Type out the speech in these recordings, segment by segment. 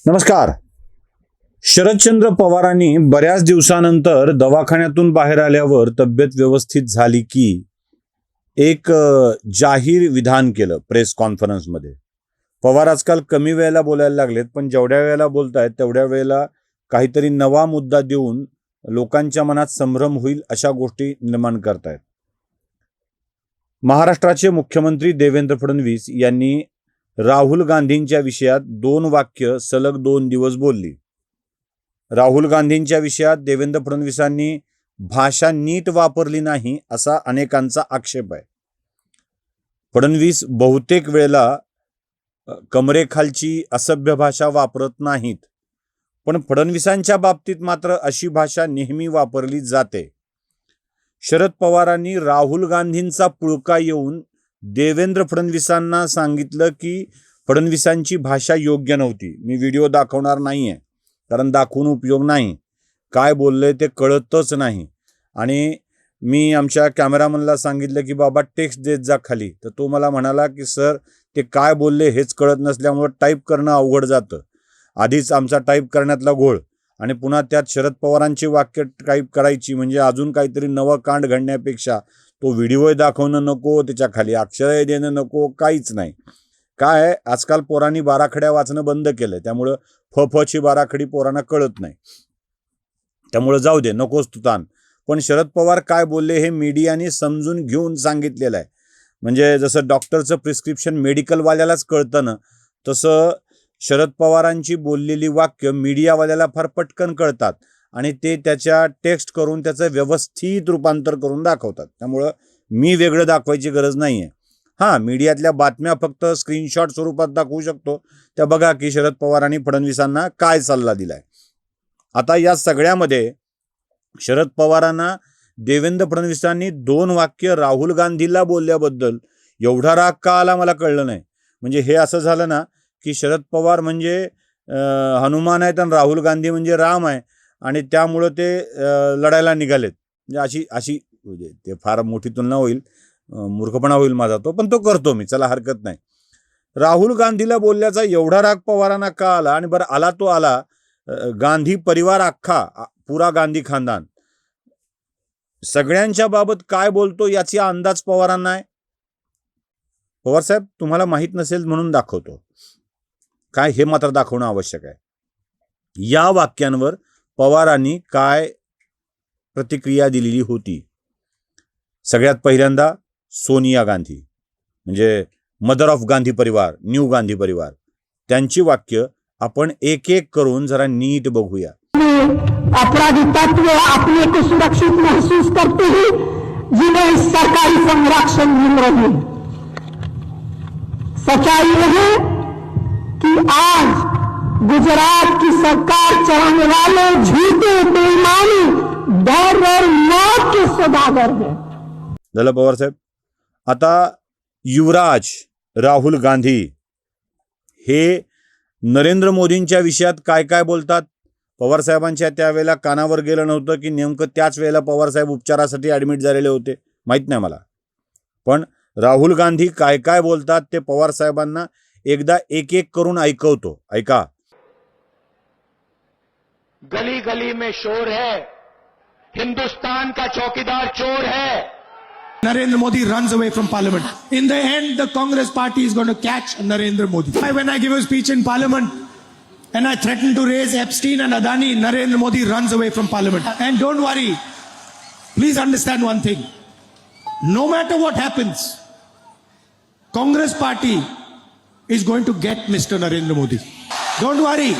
नमस्कार. शरदचंद्र पवारांनी बऱ्याच दिवसानंतर दवाखान्यातून बाहेर आल्यावर तब्येत व्यवस्थित झाली की एक जाहीर विधान केलं प्रेस कॉन्फरन्समध्ये. पवार आजकाल कमी वेळेला बोलायला लागलेत, पण जेवढ्या वेळेला बोलतायत तेवढ्या वेळेला काहीतरी नवा मुद्दा देऊन लोकांच्या मनात संभ्रम होईल अशा गोष्टी निर्माण करतायत. महाराष्ट्राचे मुख्यमंत्री देवेंद्र फडणवीस यांनी राहुल गांधींच्या विषयात 2 वाक्य सलग 2 दिवस बोलली. राहुल गांधींच्या विषयात देवेंद्र फडणवीसांनी भाषा नीट वापरली नाही असा अनेकांचा आक्षेप आहे. फडणवीस बहुतेक वेळेला कमरेखालची असभ्य भाषा वापरत नाहीत, पण फडणवीसांच्या बाबतीत मात्र अशी भाषा नेहमी वापरली जाते. शरद पवारांनी राहुल गांधींचा पुळका येऊन देवेंद्र फडणवीसांना सांगितलं की फडणवीसांची भाषा योग्य नव्हती. मी व्हिडिओ दाखवणार नाहीये, कारण दाखवून उपयोग नाही. काय बोलले ते कळतच नाही. आणि मी आमच्या कॅमेरामनला सांगितलं की बाबा टेक्स्ट देत जा खाली, तर तो मला म्हणाला की सर ते काय बोलले हेच कळत नसल्यामुळे टाईप करणं अवघड जातं. आधीच आमचा टाईप करण्यातला घोळ आणि पुन्हा त्यात शरद पवारांची वाक्य टाईप करायची म्हणजे अजून काहीतरी नवं कांड घडण्यापेक्षा तो व्हिडिओ दाखवणं नको, त्याच्या खाली अक्षरही देणं नको, काहीच नाही. काय आजकाल पोरांनी बाराखड्या वाचणं बंद केलंय, त्यामुळं फची बाराखडी पोरांना कळत नाही. त्यामुळं जाऊ दे, नकोच तू ताण. पण शरद पवार काय बोलले हे मीडियाने समजून घेऊन सांगितलेलं आहे. म्हणजे जसं डॉक्टरचं प्रिस्क्रिप्शन मेडिकलवाल्यालाच कळतं ना, तसं शरद पवारांची बोललेली वाक्य मीडियावाल्याला फार पटकन कळतात आणि ते त्याच्या टेक्स्ट करून त्याचं व्यवस्थित रूपांतर करून दाखवतात. त्यामुळं मी वेगळं दाखवायची गरज नाही आहे. हां, मीडियातल्या बातम्या फक्त स्क्रीनशॉट स्वरूपात दाखवू शकतो. त्या बघा की शरद पवारांनी फडणवीसांना काय सल्ला दिलाय. आता या सगळ्यामध्ये शरद पवारांना देवेंद्र फडणवीसांनी 2 वाक्य राहुल गांधीला बोलल्याबद्दल एवढा राग का आला मला कळलं नाही. म्हणजे हे असं झालं ना की शरद पवार म्हणजे हनुमान आहेत आणि राहुल गांधी म्हणजे राम आहे आणि त्यामुळं ते लढायला निघालेत. म्हणजे अशी ते फार मोठी तुलना होईल, मूर्खपणा होईल माझा तो, पण तो करतो मी, चला हरकत नाही. राहुल गांधीला बोलल्याचा एवढा राग पवारांना का आला? आणि बरं आला तो आला, गांधी परिवार अख्खा, पुरा गांधी खानदान सगळ्यांच्या बाबत काय बोलतो याची अंदाज पवारांना आहे. पवार साहेब, तुम्हाला माहीत नसेल म्हणून दाखवतो काय, हे मात्र दाखवणं आवश्यक आहे. या वाक्यांवर पवारांनी काय प्रतिक्रिया दिलेली होती? सगळ्यात पहिल्यांदा सोनिया गांधी, म्हणजे मदर ऑफ गांधी परिवार, न्यू गांधी परिवार, त्यांची वाक्य आपण एक एक करून जरा नीट बघूया. अपराधी तत्व अपने को सुरक्षित महसूस करते हैं जिन्हें सरकारी संरक्षण मिल रही है. सच्चाई यह है कि आज गुजरात की सरकार चलाने वाले झूठे बेईमानी डर और मौत के सौदागर हैं. झालं पवार साहेब. आता युवराज राहुल गांधी हे नरेंद्र मोदींच्या विषयात काय काय बोलतात? पवार साहेबांच्या त्यावेळेला कानावर गेलं नव्हतं की नेमकं त्याच वेळेला पवार साहेब उपचारासाठी ॲडमिट झालेले होते, माहीत नाही मला. पण राहुल गांधी काय काय बोलतात ते पवार साहेबांना एकदा एक एक करून ऐकवतो, ऐका. गली गली में शोर है, हिंदुस्तान का चौकीदार चोर है. Narendra Modi runs away from parliament. In the end, the Congress party is going to catch Narendra Modi. When I give a speech in parliament and I threaten to raise Epstein and Adani, Narendra Modi runs away from parliament. And don't worry, please understand one thing. No matter what happens, Congress party is going to get Mr. Narendra Modi. Don't worry.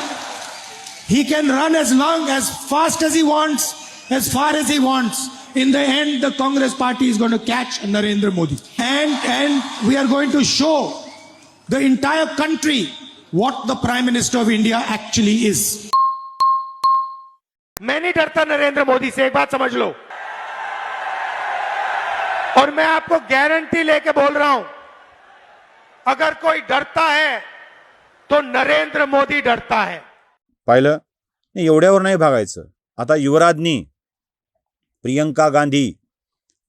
He can run as long, as fast as he wants, as far as he wants. In the end, the Congress party is going to catch Narendra Modi. And we are going to show the entire country what the Prime Minister of India actually is. मैं नहीं डरता नरेंद्र मोदी से, एक बात समझ low. और मैं आपको guarantee लेके बोल रहा हूं, अगर कोई डरता है तो नरेंद्र मोदी डरता है. पाहिलं, एवढ्यावर नाही भागायचं. आता युवराजनी प्रियंका गांधी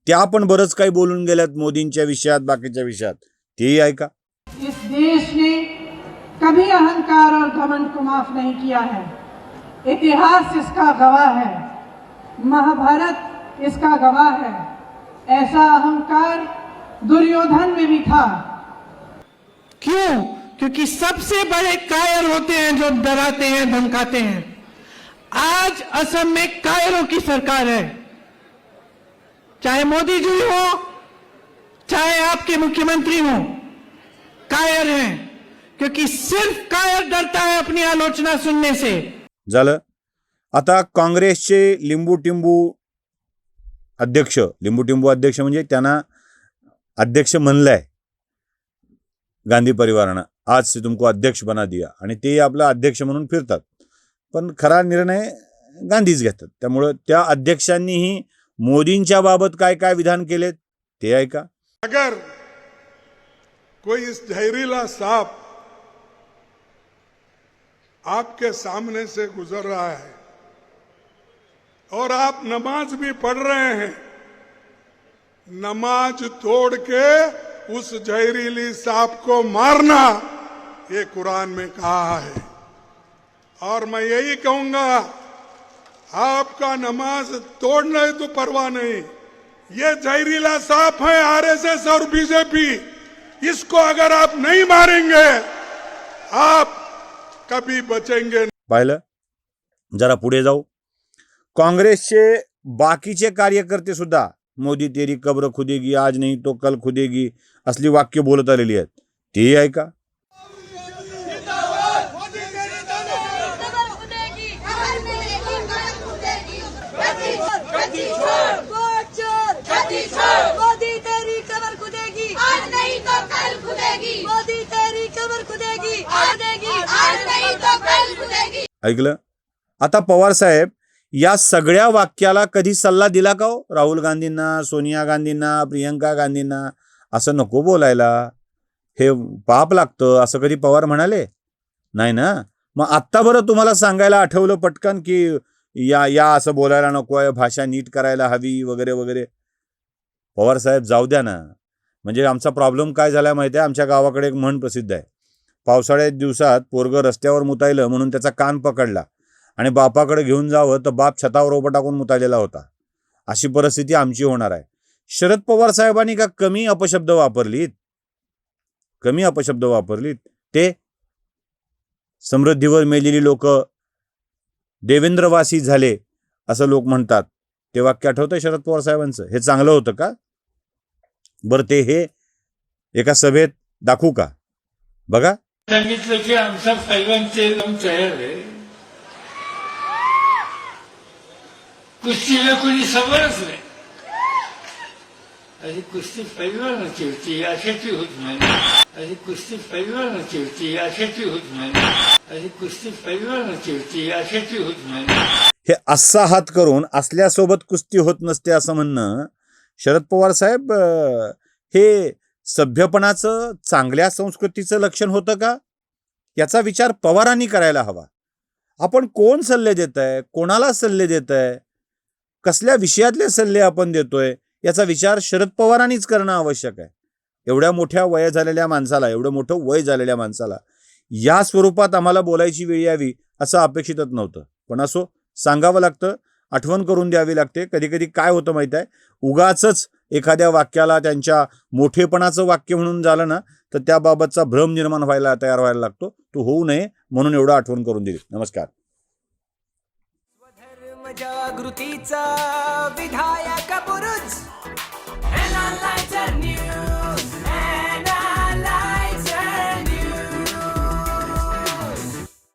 त्या पण बरंच काही बोलून गेल्यात मोदींच्या विषयात, बाकीच्या विषयात, तेही ऐका. इस देश ने कभी अहंकार और घमंड को माफ नहीं किया है। इतिहास इसका गवाह है, महाभारत इसका गवाह है। ऐसा अहंकार दुर्योधन में भी था। क्यों? क्योंकि सबसे बड़े कायर होते हैं जो डराते हैं, धमकाते हैं। आज असम में कायरों की सरकार है, चाहे मोदी जी हो, चाहे आपके मुख्यमंत्री हो, कायर हैं, क्योंकि सिर्फ कायर डरता है अपनी आलोचना सुनने से। झालं. आता काँग्रेसचे लिंबू-टिंबू अध्यक्ष म्हणजे त्यांना अध्यक्ष म्हणलंय गांधी परिवारानं, आज से तुमको अध्यक्ष बना दिया, आणि ते आपला अध्यक्ष म्हणून फिरतात. पण खरा निर्णय गांधीच घेतात. त्यामुळं त्या अध्यक्षांनीही मोदींच्या बाबत काय काय विधान केले ते ऐका. अगर कोई इस जहरीला सांप आपके सामने से गुजर रहा है और आप नमाज भी पढ़ रहे हैं, नमाज तोड़ के उस जहरीली सांप को मारना, ये कुरान में कहा है. और मैं यही कहूंगा, आपका नमाज तोड़ना है तो परवाह नहीं, ये जहरीला सांप है आरएसएस और बीजेपी, इसको अगर आप नहीं मारेंगे आप कभी बचेंगे. पाहिलं. जरा पुढे जाऊ. काँग्रेसचे बाकीचे कार्यकर्ते सुद्धा मोदी तेरी कब्र खुदेगी, आज नहीं तो कल खुदेगी असली वाक्य बोलत आलेली आहेत. ते ऐका. मोदी तेरी कमर खुदेगी, आज नहीं तो कल खुदेगी. मोदी तेरी कमर खुदेगी, आज नहीं तो कल खुदेगी. ऐकलं. आता पवार साहेब या सगळ्या वाक्याला कधी सल्ला दिला का हो? राहुल गांधींना, सोनिया गांधींना, प्रियंका गांधींना असं नको बोलायला, हे पाप लागतं असं कधी पवार म्हणाले नाही ना. मग आत्ता बरं तुम्हाला सांगायला आठवलं पटकन की या असं बोलायला नको आहे, भाषा नीट करायला हवी वगैरे वगैरे. पवार साहेब जाऊ द्या ना. म्हणजे आमचा प्रॉब्लेम काय झाला माहिती आहे, आमच्या गावाकडे एक म्हण प्रसिद्ध आहे, पावसाळ्यात दिवसात पोरगं रस्त्यावर मुतायलं म्हणून त्याचा कान पकडला आणि बापाकडे घेऊन जावं तर बाप छतावर ओपा टाकून मुतालेला होता. अशी परिस्थिती आमची होणार आहे. शरद पवार साहेबांनी का कमी अपशब्द वापरलीत? ते समृद्धीवर मेलेली लोक देवेंद्रवासी झाले असं लोक म्हणतात, ते वाक्य आठवतंय शरद पवार साहेबांचं? हे चांगलं होतं का? बरं ते हे एका सभेत दाखवू का? बघा. सांगितलं की आमचा पैलवानचे एकदम तयार आहे, कुस्तीला कोणी समोरच नाही. अशी कुस्ती पैलवानाची होती, अशाची होत नाही. अशी कुस्ती पैलवानाची होती, अशाची होत नाही. अशी कुस्ती पैलवानाची होती, अशाची होत नाही. हे असा हात करून असल्यासोबत कुस्ती होत नसते असं म्हणणं, शरद पवार साहेब हे सभ्यपणाचं, चांगल्या संस्कृतीचं लक्षण होतं का? याचा विचार पवारांनी करायला हवा. आपण कोण सल्ले देत आहे, कोणाला सल्ले देत आहे, कसल्या विषयातले सल्ले आपण देतोय, याचा विचार शरद पवारांनीच करणं आवश्यक आहे. एवढ्या मोठ्या वय झालेल्या माणसाला, एवढं मोठं वय झालेल्या माणसाला या स्वरूपात आम्हाला बोलायची वेळ यावी असं अपेक्षितच नव्हतं. पण असो, सांगावं लागतं, आठवण करून द्यावी लागते. कधी कधी काय होतं माहिती आहे, उगाचच एखाद्या वाक्याला त्यांच्या मोठेपणाचं वाक्य म्हणून झालं ना तर त्याबाबतचा भ्रम निर्माण तयार व्हायला लागतो. तो होऊ नये म्हणून एवढं आठवण करून दिली. नमस्कार. जागृतीचा विधायक बुरुज.